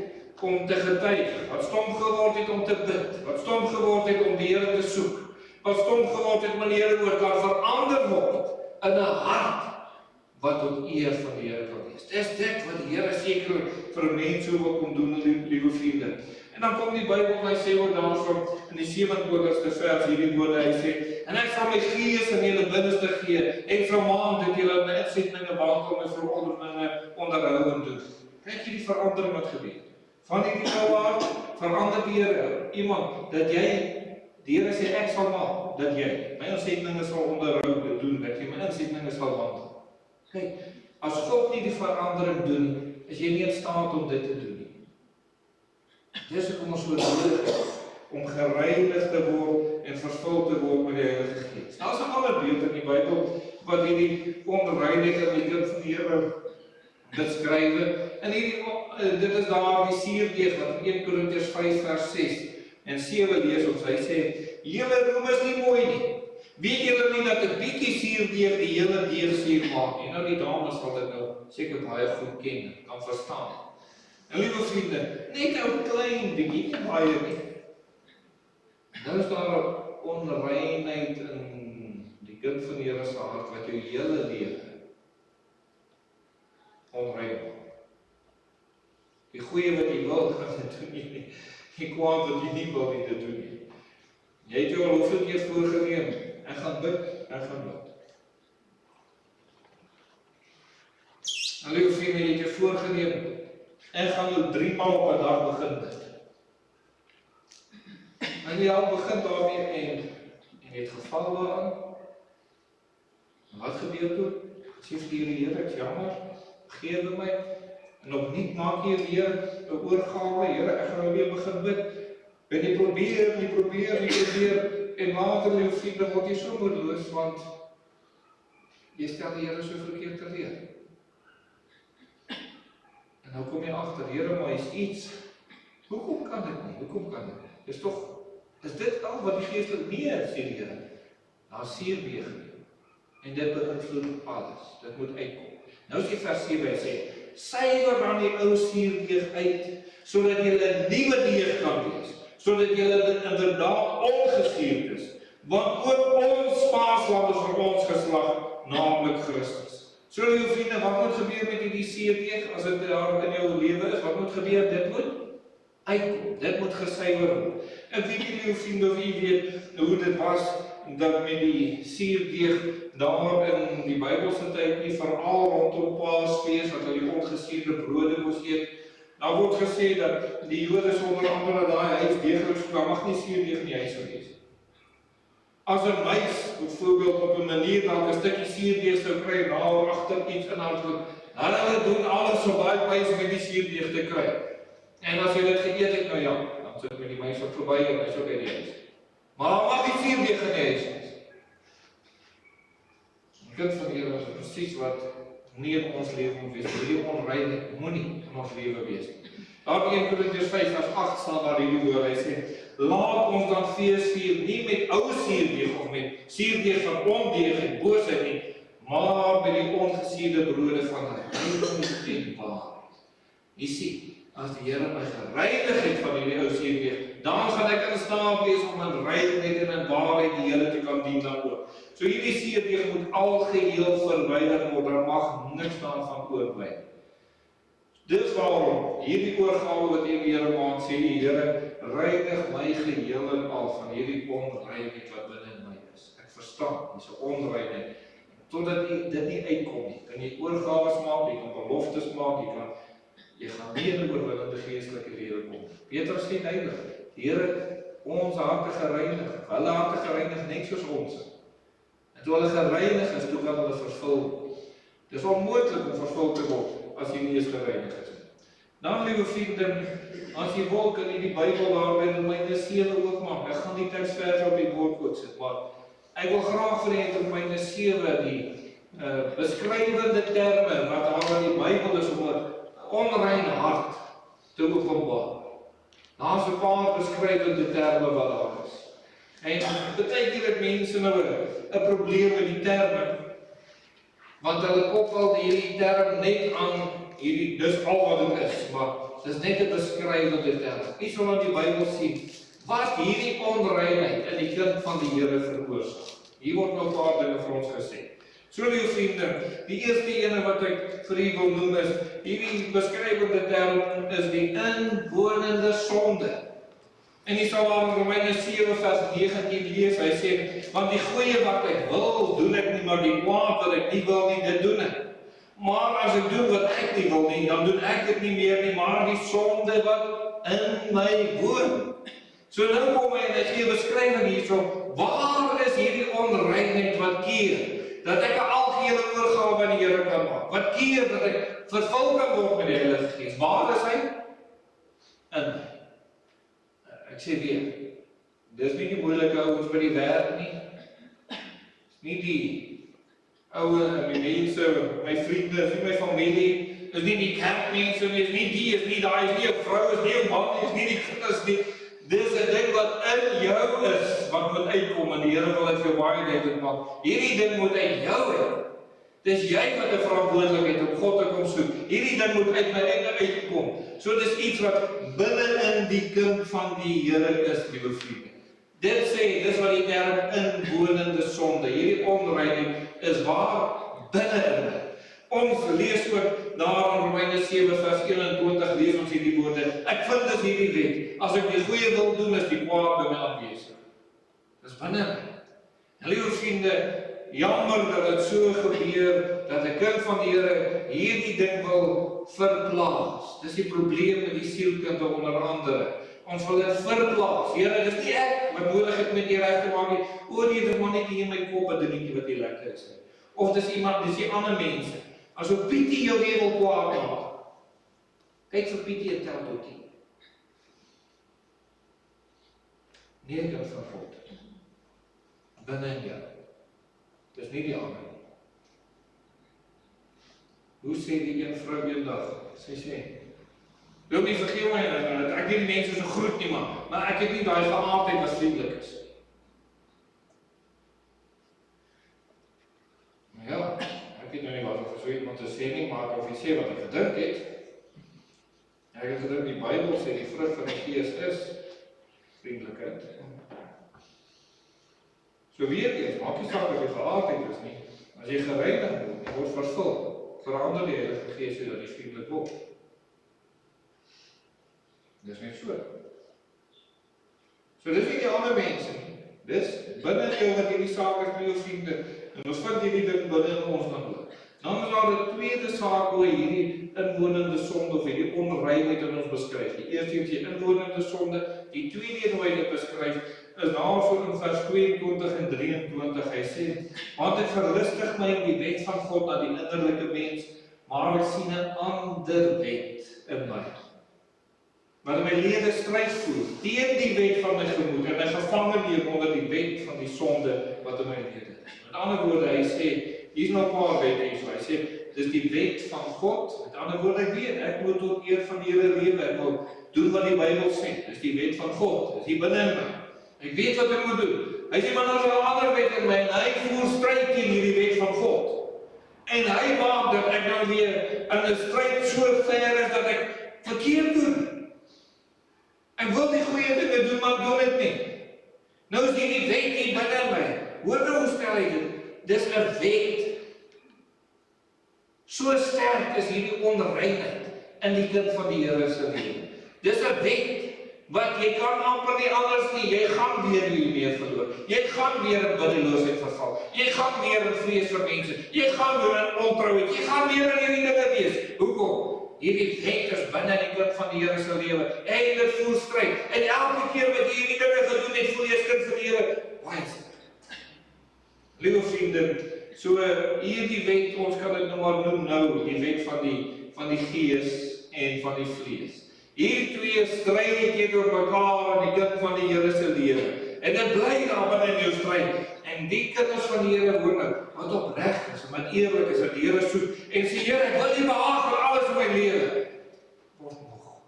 om te getuig, wat stom geword het om te bid, wat stom geword het om die Here te soek, wat stom geword het om die Here oor kan verander word in 'n hart wat tot eer van die Here kan wees. Dis dit wat die Here sekerlik vir 'n mens so wil kom doen, liewe vriende. En dan kom die Bybel, hy sê ook daarvan in die 27ste vers hierdie woorde, hy sê: "En ek sal my gees in julle binneste gee en vermaan dat julle my insetninge wandel en verordeninge onderhou en doen." Kyk hierdie verandering wat gebeur. Van hierdie koue hart verander die Here iemand dat jy, die Here sê ek sal maak dat jy my insetninge sal onderhou doen, dat jy my insetninge sal wandel. Kyk, as God nie die verandering doen, is jy nie in staat om dit te doen nie. Dis hoekom ons so nodig is om gereinig te word en vervul te word met die Heilige Gees. Daar's 'n ander beeld in die Bybel wat hierdie onreinheid in die kind van die Here beskryf. En hierdie dit is daar die suurdeeg wat in 1 Korintiërs 5 vers 6 en 7 lees ons. Hy sê: "Julle room is nie mooi nie. Weet julle nie dat 'n bietjie suurdeeg die hele deeg suur maak nie?" Nou die dames sal dit nou seker baie goed ken, kan verstaan. En liewe vriende, net 'n klein bietjie, nie baie nie. Nou is daar 'n onreinheid in die kind van die Here se hart wat jou hele lewe onrein maak. Die goeie wat jy wil, kan dit doen nie. Die kwaad wat jy nie wil, nie dit doen nie. Jy het jou al hoeveel keer voorgeneem, ek gaan bid, ek gaan bid. En liewe vriende, jy het jou voorgeneem, ek gaan nou 3 maal op 'n dag begin bid. En jy al begin daarmee en jy het geval daarin. En wat gebeur toe? Sê vir die Here, ek jammer, vergewe my. En opnuut maak jy weer 'n oorgawe, Here, ek gaan nou weer begin bid. En jy probeer, en later, liewe vriende, word jy so moedeloos, want jy stel die Here so verkeerd teleur. En nou kom jy agter, Here, maar is iets. Hoekom kan dit nie? Hoekom kan dit nie? Dis tog, is dit al wat die Gees nee, sê die Here. Daar suurdeeg nie. En dit beïnvloed alles. Dit moet uitkom. Nou sê vers 7, hy sê: "Suiwer dan die ou suurdeeg uit, sodat jy 'n nuwe deeg kan wees, sodat jy inderdaad ongesuurd is, want ook ons paaslam is vir ons geslag, naamlik Christus." So liewe vriende, wat moet gebeur met hierdie suurdeeg as dit daar in jou lewe is? Wat moet gebeur? Dit moet uitkom. Dit moet gesuiwer word. Ek weet nie, liewe vriende, of jy weet hoe dit was dat met die suurdeeg daar in die Bybelse tyd nie, veral rondom Paasfees wat hulle die ongesuurde brode moes eet. Daar word gesê dat die Jode sonder andere daai huis deeglik, daar mag nie suurdeeg in die huis wees. As 'n mens byvoorbeeld op 'n manier dalk 'n stukkie suurdeeg sou kry, nou agter iets in hand loop, hulle doen alles so baie mens met die suurdeeg te kry. En as jy dit geëet het, nou ja, dan sit met die mens wat verby en hy sou by die huis. Maar dan mag die suurdeeg in die huis wees. Die kind van die Here is presies wat nie in ons lewe moet wees. Hierdie onreinheid moenie in ons lewe wees nie. Daar in 1 Korintiërs 5:8 staan daar hierdie woord, hy sê, laat ons dan fees vier, nie met ou suurdeeg of met suurdeeg van ondeeg en boosheid nie, maar met die ongesuurde brode van heiligheid en waarheid. Jy sien, as die Here my gereinig het van hierdie ou suurdeeg, dan gaan ek in staat wees om in reinheid en in waarheid die Here te kan dien dan ook. So hierdie suurdeeg moet algeheel verwyder word, daar mag niks daarvan oorbly. Dis waarom hierdie oorgawe wat die Here maak, sê die Here, reinig my geheel en al van hierdie onreinheid wat binne in my is. Ek verstaan, dis 'n onreinheid. Totdat dit nie uitkom nie, kan jy oorgawes maak, jy kan beloftes maak, jy gaan nie in 'n oorwinnende geestelike lewe kom. Petrus sê duidelik, die Here ons harte gereinig, hulle harte gereinig net soos ons. En toe hulle gereinig is, toe kan hulle vervul word. Dis onmoontlik om vervul te word as jy nie eens gereinig is. Dan, liewe vriende, as jy wil, kan jy die Bybel daar by Romeine 7 ook maak. Ek gaan die teksvers op die bord ook sit, maar ek wil graag vir jy Romeine 7 die beskrywende terme wat daar in die Bybel is om 'n onrein hart te openbaar. Daar's 'n paar beskrywende terme wat daar is. En baie keer het mense nou 'n probleem met die terme, want hulle koppel hierdie term net aan hierdie, dis al wat dit is, maar dis net 'n beskrywende term. Wie sal aan die Bybel sien wat hierdie onreinheid in die kind van die Here veroorsaak? Hier word nou 'n paar dinge vir ons gesê. So, lieve vriende, die eerste ene wat ek vir u wil noem is, hierdie beskrywende term is die inwonende sonde. En jy sal aan Romeine 7 vers 19 lees, hy sê, want die goeie wat ek wil, doen ek nie, maar die kwaad wat ek nie wil nie, dit doen ek. Maar as ek doen wat ek nie wil nie, dan doen ek dit nie meer nie, maar die sonde wat in my woon. So nou kom hy en hy gee beskrywing hierso, waar is hierdie onreinheid wat keer? Dat ek 'n algehele oorgawe aan die Here kan maak. Wat keer dat ek vervul kan word met die Heilige Gees? Waar is hy? In. Ek sê weer, dis nie die moeilike ouens by die werk nie. Dis nie die ouwe en die mense, my vriende, is nie my familie, is nie die kerkmense nie, is nie die, is nie daai, is nie 'n vrou, is nie 'n man, is nie die kinders nie. Dis 'n ding wat in jou is, wat moet uitkom, en die Here wil dit vir baie duidelik maak. Hierdie ding moet uit jou uit. Dis jy wat 'n verantwoordelikheid om God te kom soek. Hierdie ding moet uit my uitkom. So dis iets wat binne in die kind van die Here is, liewe vriende. Dit sê, dis wat die term inwonende sonde, hierdie onreinheid is waar binne in my. Ons lees ook daar in Romeine 7 vers 21 lees ons hierdie woorde. Ek vind dis hierdie wet. As ek die goeie wil doen, is die kwaad by my afwesig. Dis binne my. En liewe vriende, jammer dat dit so gebeur, dat 'n kind van die Here hierdie ding wil verplaas. Dis die probleem met die sielkinde onder andere. Ons wil dit verplaas. Here, dis nie ek wat nodig het met die reg te maak nie. O nee, dit maar net hier in my kop 'n dingetjie wat nie lekker is nie. Of dis iemand, dis die ander mense. As op Pietie jou weer wil kwaad maak, kyk vir Pietie en tel tot 10. Nee, kan van God. Binne in jou. Dis nie die ander nie. Hoe sê die een vrou eendag? Sy sê, loop nie vergeet my, ek weet die mense so groet nie, maar ek het nie daai geaardheid wat vriendelik is. Maar ja, ek weet nou nie wat of so iemand te sê nie, maar of jy sê wat ek gedink het. Ek het gedink die Bybel sê die vrug van die Gees is vriendelikheid. So weer eens, maak nie saak dat jy geaardheid is nie. As jy gereinig word vervul, verander die Heilige Gees sodat jy vriendelik word. Dis net so. So dis nie die ander mense nie. Dis binne jou wat hierdie saak is, my vriende. En ons vind hierdie ding binne in ons dan ook. Dan is daar 'n tweede saak hoe hierdie inwonende sonde of hierdie onreinheid in ons beskryf. Die eerste is die inwonende sonde, die tweede hoe hy dit beskryf is daar so in vers 22 en 23, hy sê, want ek verlustig my in die wet van God na die innerlike mens, maar ek sien 'n ander wet in my. Maar my lede stryd voer teen die wet van my gemoed en my gevange neem onder die wet van die sonde wat in my lede is. Met ander woorde, hy sê, hier's nog 'n paar wette hierso. Hy sê, dis die wet van God. Met ander woorde, ek weet, ek moet tot eer van die Here lewe. Ek wil doen wat die Bybel sê. Dis die wet van God. Dis hier binne in my. Ek weet wat ek moet doen. Hy sê, maar daar's 'n ander wet in my en hy voer stryd teen hierdie wet van God. En hy maak dat ek nou weer in 'n stryd so ver is dat ek verkeerd doen. Ek wil die goeie dinge doen, maar doen dit nie. Nou is die wet hier binne in my. Hoor nou hoe stel hy dit? Dis 'n wet. So sterk is hierdie onreinheid in die kind van die Here se lewe. Dis 'n wet wat jy kan amper nie anders nie. Jy gaan weer hiermee verloor. Jy gaan weer in biddeloosheid verval. Jy gaan weer in vrees vir mense. Jy gaan weer in ontrouheid. Jy gaan weer in hierdie dinge wees. Hoekom? Hierdie wet is binne in die kind van die Here se lewe. En dit voer stryd. En elke keer wat jy hierdie dinge gedoen het, voel jy as kind van die Here, baie sterk. Liewe vriende, so hierdie wet, ons kan dit nou maar noem nou, die wet van die gees en van die vlees. Hierdie twee stry teenoor mekaar in die kind van die Here se lewe. En dit bly daar binne in jou stryd. En die kinders van die Here hoor nou, wat opreg is, en wat eerlik is, wat die Here soek, en sê, Here, ek wil U behaag vir alles in my lewe. Word nog,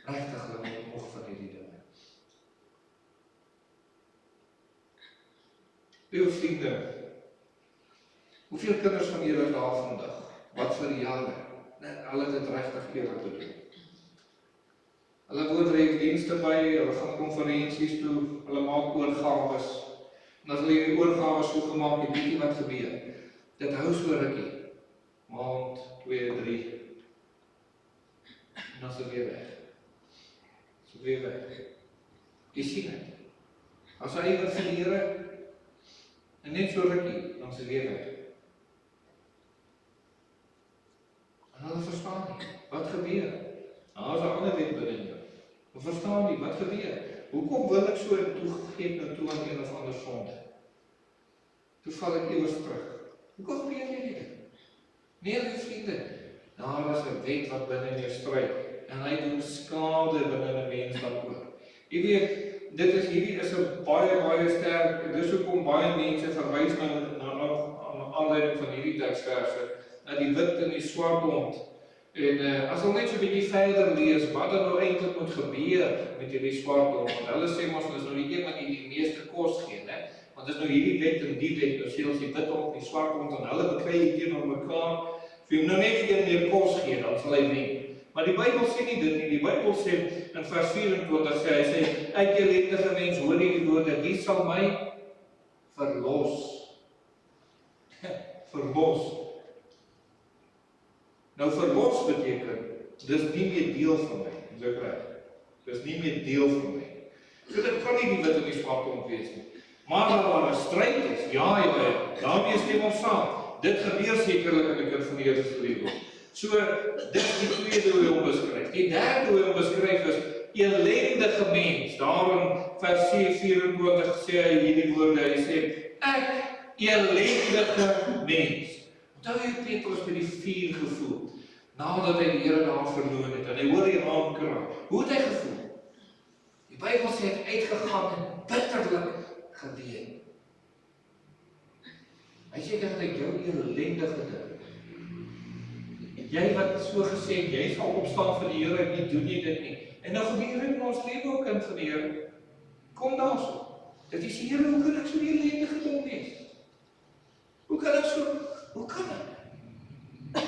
regtig word nog van hierdie dinge. Liewe vriende, hoeveel kinders van die Here is daar vandag? Wat vir jare? Hulle het dit regtig eerlik te doen. Hulle woord dienste by, hulle gaan konferensies toe, hulle maak oorgawes. En as hulle hierdie oorgawes so gemaak het, weet jy wat gebeur? Dit hou so rukkie. Maand, 2, 3. En dan is dit weer weg. Is dit weer weg. Jy sien het. As hy wat vir die Here, en net so rukkie, dan is dit weer weg. En hulle verstaan nie. Wat gebeur? Nou is 'n ander wet binne in jou. Hulle verstaan nie, wat gebeur? Hoekom wil ek so toegegeet nou toe aan een of ander sonde? Toe val ek eers terug. Hoekom gebeur dit? Nee, my vriende, daar is 'n wet wat binne in jou stryd en hy doen skade binne 'n mens dan ook. Jy weet, hierdie is 'n baie sterk, dis hoekom baie mense verwys na aanleiding van hierdie teksverse, na die wit en die swart hond. En as ons net so 'n bietjie verder lees, wat dan nou eintlik moet gebeur met hierdie swart hond, want hulle sê mos dis nou die een wat die meeste kos gee, né? Want dis nou hierdie wet en die wet, nou sê ons die wit hond en die swart hond, en hulle beklei hier teenoor mekaar. As jy nou net een meer kos gee, dan sal hy wen. Maar die Bybel sê nie dit nie. Die Bybel sê in vers 24 sê hy sê, uit ellendige mens hoor jy die woorde, wie sal my verlos? Verlos. Nou verlos beteken, dis nie meer deel van my, is ek reg? Dis nie meer deel van my. So dit kan nie die wit en die swart hond wees nie. Maar daar 'n stryd is, ja, daarmee stem ons saam. Dit gebeur sekerlik in die kind van die Here se lewe. So, dit is die tweede hoe hy hom beskryf. Die derde hoe hy hom beskryf is, ellendige mens. Daar in vers 24 sê hy hierdie woorde, hy sê, ek, ellendige mens. Onthou jy Petrus by die vuur gevoel, nadat hy die Here daar verloor het, en hy hoor die aankraai. Hoe het hy gevoel? Die Bybel sê, hy het uitgegaan en bitterlik geween. Hy sê dat ek jou ellendige ding. Jy wat so gesê het, jy sal opstaan vir die Here en nie doen jy dit nie. En nou gebeur dit in ons lewe ook, kind van die Here. Kom daar so. Dit is die Here, hoe kan ek so die ellendige ding wees? Hoe kan ek so, hoe kan ek?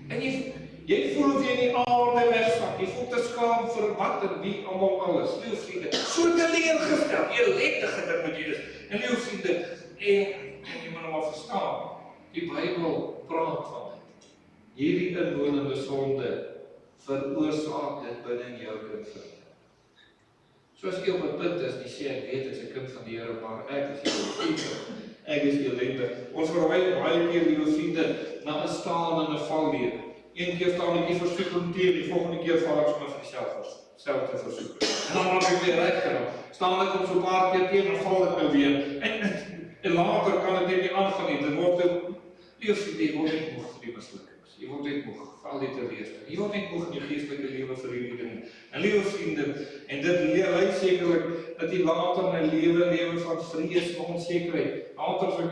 En jy voel of jy in die aarde wegsak, jy voel te skaam vir wat en wie almal alles. Liewe vriende, so teleurgestel, ellendige ding moet jy dis. En liewe vriende, en jy moet nou maar verstaan, die Bybel praat van dit. Hierdie inwonende sonde veroorsaak dit binne in jou kind van die Here. So as jy op 'n punt is, die sê ek weet as 'n kind van die Here, maar ek is ellendig. Ek is ellendig. Ons verwys baie keer, liewe vriende, na 'n staan en 'n val lewe. Een keer staan ek hier versoek om teer, die volgende keer val ek sommer van dieselfde self te versoek. En dan word ek weer reggenoem. Staan ek op so 'n paar keer teen en val ek nou weer. En later kan ek dit nie aangaan nie. Dit word jy word net moeg vir die mislukkings. Jy word net moeg vir al die teleurstellings. Jy word net moeg in jou geestelike lewe vir hierdie dinge. En liewe vriende, en dit lei sekerlik dat jy later in 'n lewe van vrees en onsekerheid. Later as ek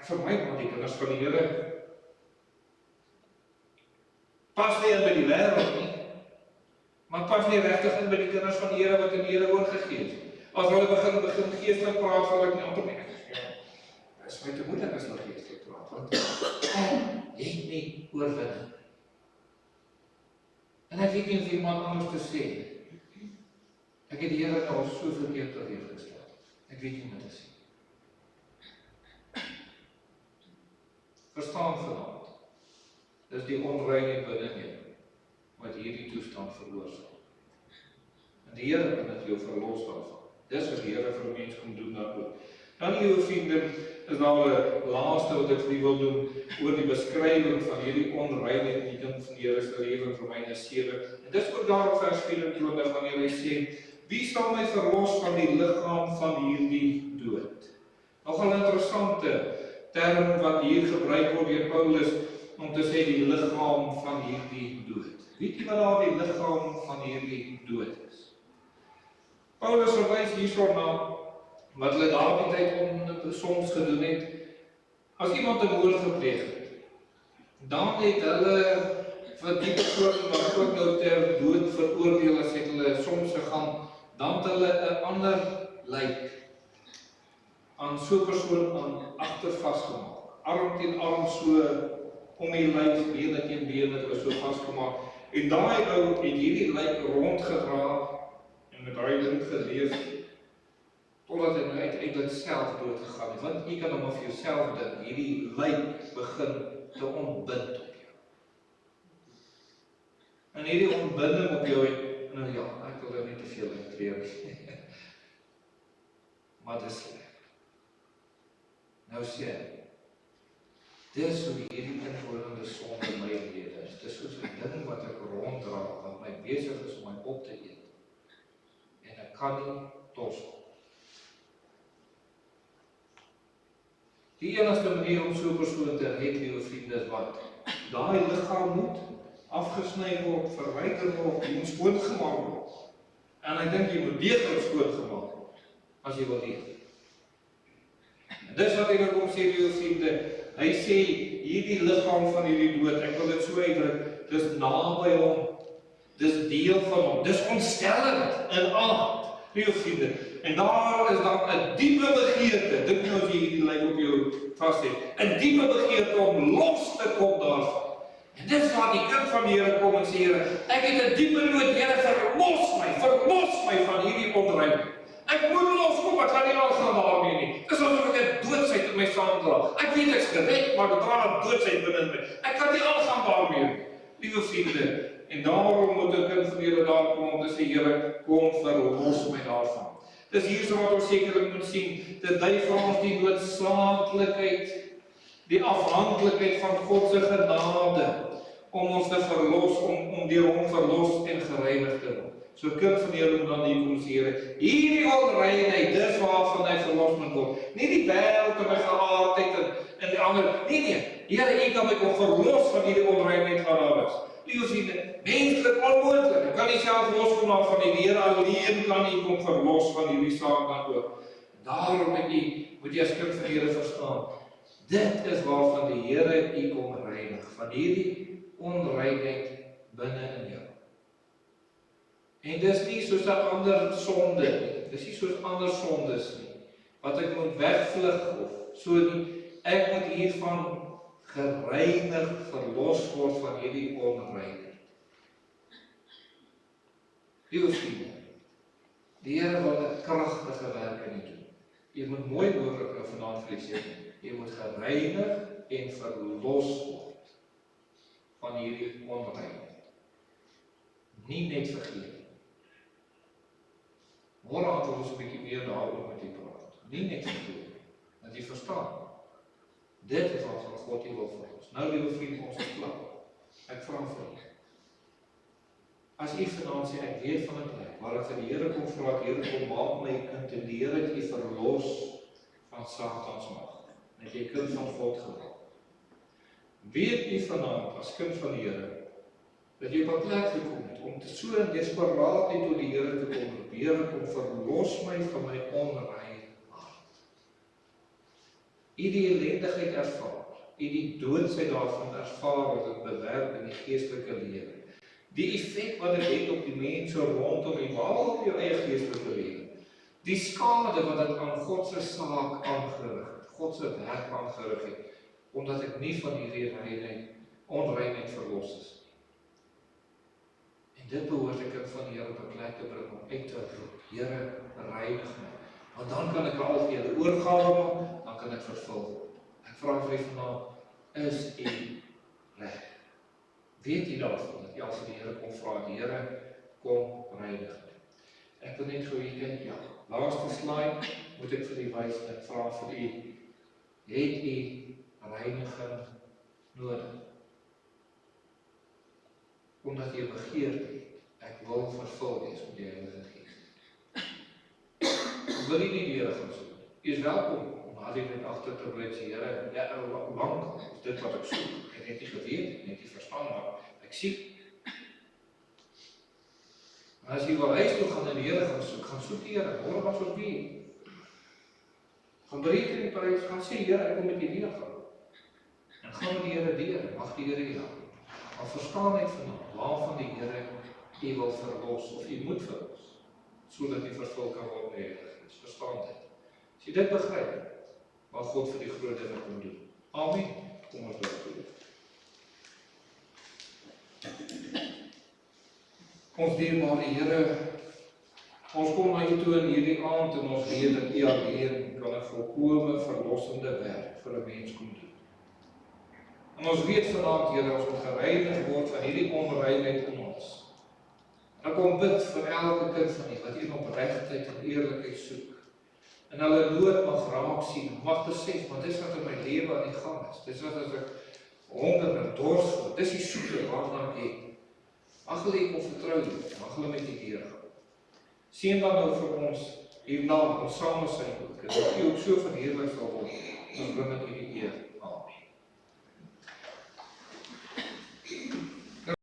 vermy maar die kinders van die Here pas nie in by die wêreld nie, maar pas nie regtig in by die kinders van die Here wat in die Here oorgegee is. As hulle begin geestelik praat, sal ek nie amper nie. Dit is my te moeilik as hulle geestelik praat, want jy het nie oorwinning. En ek weet nie of iemand anders te sê. Ek het die Here al soveel keer teleurgestel. Ek weet nie hoe om te sê. Verstaan vanaand. Dis die onreine binne jou wat hierdie toestand veroorsaak. En die Here kan dit jou verlos daarvan. Dis wat die Here vir 'n mens kom doen daaroor. Dan liewe vriende, is nou 'n laaste wat ek vir u wil doen oor die beskrywing van hierdie onreinheid in die kind van die Here se lewe in Romeine 7. En dis ook daar op vers 24 wanneer hy sê: "Wie sal my verlos van die liggaam van hierdie dood?" Nogal 'n interessante term wat hier gebruik word deur Paulus om te sê die liggaam van hierdie dood. Weet jy wat daar die liggaam van hierdie dood is? Paulus verwys hierso na wat hulle daardie tyd soms gedoen het. As iemand 'n moord gepleeg het, dan het hulle vir die persoon wat ook nou ter dood veroordeel is, het hulle soms gegaan, dan het hulle 'n ander lijk aan so 'n persoon aan agter vasgemaak. Arm teen arm so om die lyf, bene teen bene, het hulle so vasgemaak. En daai ou het hierdie lijk rondgedra en met daai ding geleef totdat hy nou uiteindelik self doodgegaan het. Want jy kan hom of jouself dink, hierdie lijk begin te ontbind op jou. En hierdie ontbinding op jou het, nou ja, ek wil er nie te veel intree nie. Maar dis sleg. Nou sê hy, dis hoe hierdie inwonende sonde in my lewe is. Dis soos 'n ding wat ek ronddra, wat my besig is om my op te eet. En ek kan nie toskom. Die enigste manier om so 'n persoon te red, liewe vriende, is wat? Daai liggaam moet afgesny word, verwyder word, jy moet skoongemaak word. En ek dink jy moet deeglik skoongemaak word, as jy wil leef. En dis wat hy nou kom sê, liewe vriende. Hy sê, hierdie liggaam van hierdie dood, ek wil dit so uitdruk, dis naby hom, dis deel van hom, dis ontstellend in aard, liewe vriende. En daar is dan 'n diepe begeerte, dink nou as jy hierdie lijk op jou vas het, 'n diepe begeerte om los te kom daarvan. En dis waar die kind van die Here kom en sê, Here, ek het 'n diepe nood, Here, verlos my van hierdie onreinheid. Ek moet loskom, ek kan nie aangaan daarmee nie. Dis asof ek 'n doodsheid in my saamdra. Ek weet ek's gered, maar ek dra 'n doodsheid binne in my. Ek kan nie aangaan daarmee nie. Liewe vriende, en daarom moet 'n kind van die Here daar kom om te sê, Here, kom verlos my daarvan. Dis hierso wat ons sekerlik moet sien, dit dui vir ons die noodsaaklikheid, die afhanklikheid van God se genade om ons te verlos, om deur hom verlos en gereinig te word. So kind van die Here moet dan hier kom sê, Here, hierdie onreinheid, dis waarvan hy verlos moet word. Nie die wêreld en my geaardheid en die ander, nee, Here, U kan my kom verlos van hierdie onreinheid wat daar is. Liewe vriende, menslik onmoontlik. Ek kan nie self loskom van die Here alleen kan U kom verlos van hierdie saak dan ook. Daarom moet jy as kind van die Here verstaan. Dit is waarvan die Here U kom reinig, van hierdie onreinheid binne in jou. En dis nie soos 'n ander sonde nie. Dis nie soos ander sondes nie. Wat ek moet wegvlug of so nie. Ek moet hiervan gereinig, verlos word van hierdie onreinheid. Liewe vriende, die Here wil 'n kragtige werk in u doen. Jy moet mooi hoor wat ek vanaand vir u sê. Jy moet gereinig en verlos word van hierdie onreinheid. Nie net vergeet. Môre gaan ons 'n bietjie meer daaroor met u praat. Nie net vergeet, dat jy verstaan. Dit is wat God wil vir ons. Nou, liewe vriende, ons is klaar. Ek vra vir u. As u vanaand sê, ek weet van 'n plek waar ek vir die Here kom vra, Here kom maak my kind en die Here het u verlos van Satan se mag. En jy kind van God geword. Weet u vanaand as kind van die Here dat jy op 'n plek gekom het om te so in desperaatheid tot die Here te kom roep. Here kom verlos my van my onrein hart. U die ellendigheid ervaar, u die doodsheid daarvan ervaar wat dit bewerk in die geestelike lewe. Die effek wat dit het op die mense rondom u, behalwe op jou eie geestelike lewe. Die skade wat dit aan God se saak aangerig het, God se werk aangerig het, omdat ek nie van hierdie onreinheid verlos is. En dit behoort ek van die Here op 'n plek te bring om uit te roep, Here, reinig my. Want dan kan ek al vir julle oorgawe maak, dan kan ek vervul. Ek vra vir u vanaand, is u reg? Weet u daarvan dat jy as die Here kom vra, die Here kom reinig my. Ek wil net gou hier kyk, ja. Laaste slide moet ek vir u wys, ek vra vir u, het u reiniging nodig? Omdat jy begeer het, ek wil vervul wees met die Heilige Gees. Wil jy nie die Here gaan soek? Jy is welkom om na die net agter te bly sê, Here, ja, lang is dit wat ek soek. Ek het nie geweet, ek het nie verstaan, maar ek sien. En as jy wil huis toe gaan en die Here gaan soek die Here, hoor wat ons doen. Gaan bereken die prys, gaan sê, Here, ek kom met die Here gaan. En gaan met die Here deur, mag die Here jou help. Maar verstaan net vanaand, waarvan die Here u wil verlos, of u moet verlos, sodat u vervul kan word met die Heilige Gees. Verstaan dit. As jy dit begryp, wat God vir die groot dinge kom doen. Amen. Kom ons bid. Ons dierbare Here, ons kom na u toe in hierdie aand en ons weet dat u alleen kan 'n volkome verlossende werk vir 'n mens kom doen. En ons weet vanaand, Here, ons moet gereinig word van hierdie onreinheid in ons. En ek kom bid vir elke kind van u wat u opregtheid en eerlikheid soek. En hulle nood mag raak sien, mag besef, want dis wat in my lewe aan die gang is. Dis wat as ek honger en dors voel, dis die soeke waarna ek het. Mag hulle kom vertrou, mag hulle met die Here gaan. Seën dan nou vir ons hierna, ons same sy ook, en dat u ook so verheerlik sal word, ons bring dit u die eer. Amen.